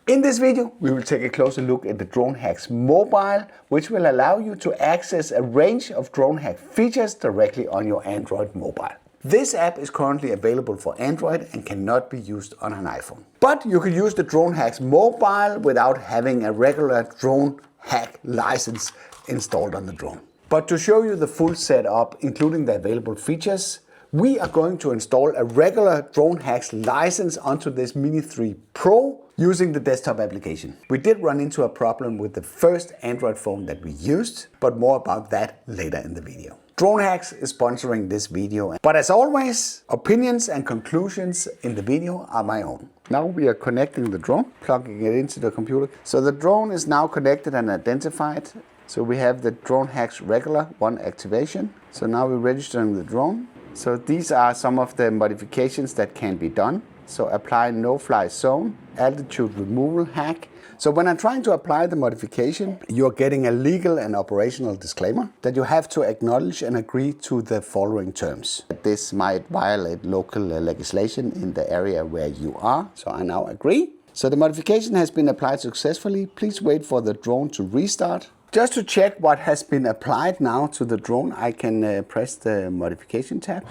In this video, we will take a closer look at the DroneHacks Mobile, which will allow you to access a range of DroneHack features directly on your Android mobile. This app is currently available for Android and cannot be used on an iPhone. But you can use the DroneHacks Mobile without having a regular DroneHack license installed on the drone. But to show you the full setup, including the available features, we are going to install a regular DroneHacks license onto this Mini 3 Pro using the desktop application. We did run into a problem with the first Android phone that we used, but more about that later in the video. DroneHacks is sponsoring this video, but as always, opinions and conclusions in the video are my own. Now we are connecting the drone, plugging it into the computer. So the drone is now connected and identified. So we have the DroneHacks regular one activation. So now we're registering the drone. So these are some of the modifications that can be done. So apply no-fly zone, altitude removal hack. So when I'm trying to apply the modification, you're getting a legal and operational disclaimer that you have to acknowledge and agree to the following terms. This might violate local legislation in the area where you are. So I now agree. So the modification has been applied successfully. Please wait for the drone to restart. Just to check what has been applied now to the drone, I can press the modification tab.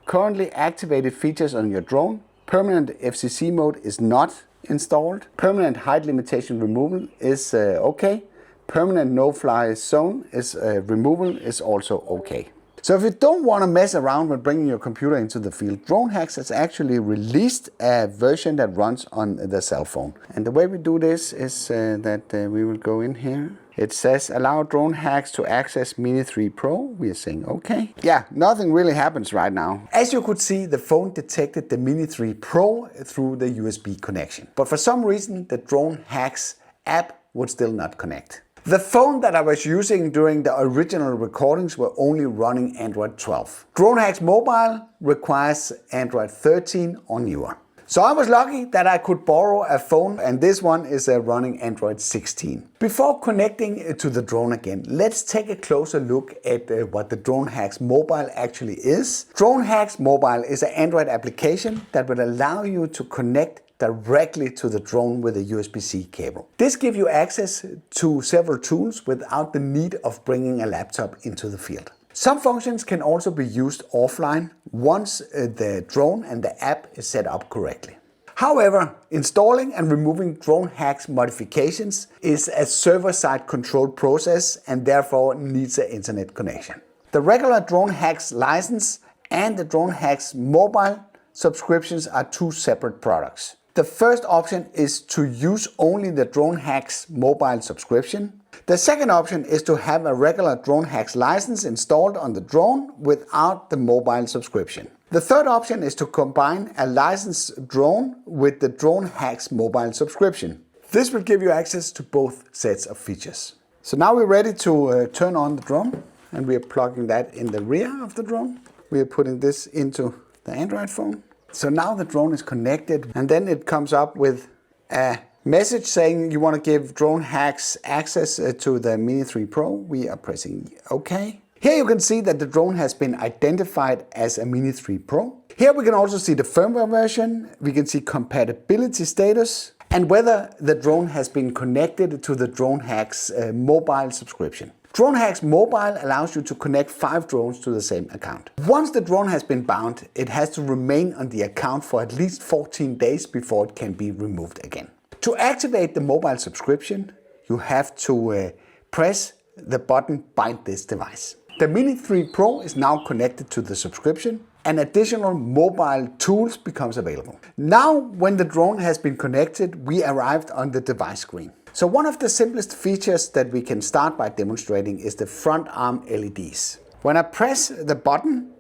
Currently activated features on your drone. Permanent FCC mode is not installed. Permanent height limitation removal is okay. Permanent no-fly zone is removal is also okay. So if you don't want to mess around with bringing your computer into the field, DroneHacks has actually released a version that runs on the cell phone. And the way we do this is that we will go in here. It says allow DroneHacks to access Mini 3 Pro. We are saying okay. Yeah, nothing really happens right now. As you could see, the phone detected the Mini 3 Pro through the USB connection. But for some reason, the DroneHacks app would still not connect. The phone that I was using during the original recordings were only running Android 12. DroneHacks Mobile requires Android 13 or newer. So I was lucky that I could borrow a phone, and this one is running Android 16. Before connecting to the drone again, let's take a closer look at what the DroneHacks Mobile actually is. DroneHacks Mobile is an Android application that will allow you to connect directly to the drone with a USB-C cable. This gives you access to several tools without the need of bringing a laptop into the field. Some functions can also be used offline once the drone and the app is set up correctly. However, installing and removing DroneHacks modifications is a server-side controlled process and therefore needs an internet connection. The regular DroneHacks license and the DroneHacks mobile subscriptions are two separate products. The first option is to use only the DroneHacks mobile subscription. The second option is to have a regular DroneHacks license installed on the drone without the mobile subscription. The third option is to combine a licensed drone with the DroneHacks mobile subscription. This will give you access to both sets of features. So now we're ready to turn on the drone, and we are plugging that in the rear of the drone. We are putting this into the Android phone. So now the drone is connected, and then it comes up with a message saying you want to give DroneHacks access to the Mini 3 Pro. We are pressing OK. Here you can see that the drone has been identified as a Mini 3 Pro. Here we can also see the firmware version. We can see compatibility status and whether the drone has been connected to the DroneHacks mobile subscription. DroneHacks Mobile allows you to connect 5 drones to the same account. Once the drone has been bound, it has to remain on the account for at least 14 days before it can be removed again. To activate the mobile subscription, you have to press the button Bind this device. The Mini 3 Pro is now connected to the subscription and additional mobile tools becomes available. Now, when the drone has been connected, we arrived on the device screen. So one of the simplest features that we can start by demonstrating is the front arm LEDs. When I press the button,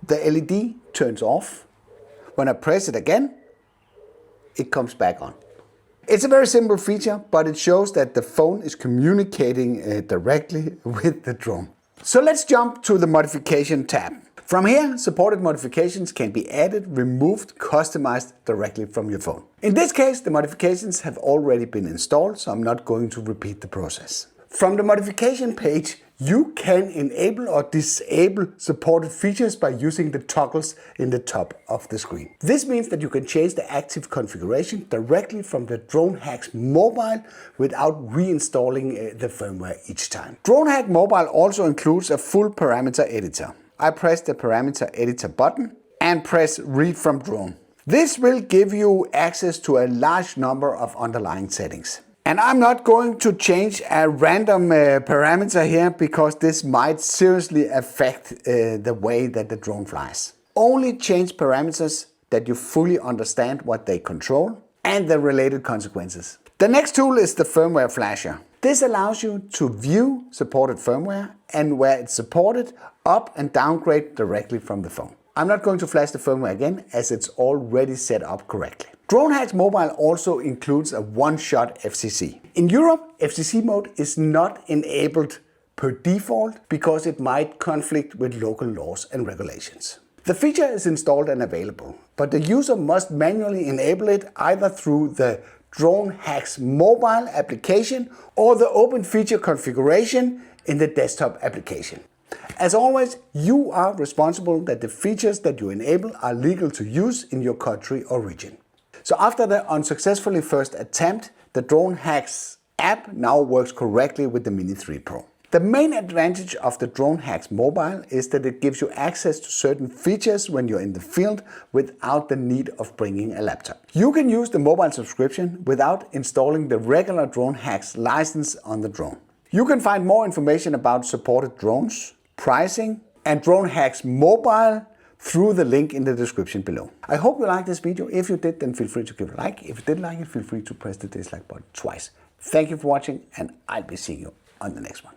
the LED turns off. When I press it again, it comes back on. It's a very simple feature, but it shows that the phone is communicating directly with the drone. So let's jump to the modification tab. From here, supported modifications can be added, removed, customized directly from your phone. In this case, the modifications have already been installed, so I'm not going to repeat the process. From the modification page, you can enable or disable supported features by using the toggles in the top of the screen. This means that you can change the active configuration directly from the DroneHacks mobile without reinstalling the firmware each time. DroneHack Mobile also includes a full parameter editor. I press the parameter editor button and press read from drone. This will give you access to a large number of underlying settings. And I'm not going to change a random parameter here because this might seriously affect the way that the drone flies. Only change parameters that you fully understand what they control and the related consequences. The next tool is the Firmware Flasher. This allows you to view supported firmware and where it's supported, up and downgrade directly from the phone. I'm not going to flash the firmware again as it's already set up correctly. DroneHacks Mobile also includes a One-Shot FCC. In Europe, FCC mode is not enabled per default because it might conflict with local laws and regulations. The feature is installed and available, but the user must manually enable it either through the DroneHacks Mobile application or the open feature configuration in the desktop application. As always, you are responsible that the features that you enable are legal to use in your country or region. So after the unsuccessfully first attempt, the DroneHacks app now works correctly with the Mini 3 Pro. The main advantage of the DroneHacks Mobile is that it gives you access to certain features when you're in the field without the need of bringing a laptop. You can use the mobile subscription without installing the regular DroneHacks license on the drone. You can find more information about supported drones, pricing, and DroneHacks Mobile through the link in the description below. I hope you liked this video. If you did, then feel free to give it a like. If you didn't like it, feel free to press the dislike button twice. Thank you for watching, and I'll be seeing you on the next one.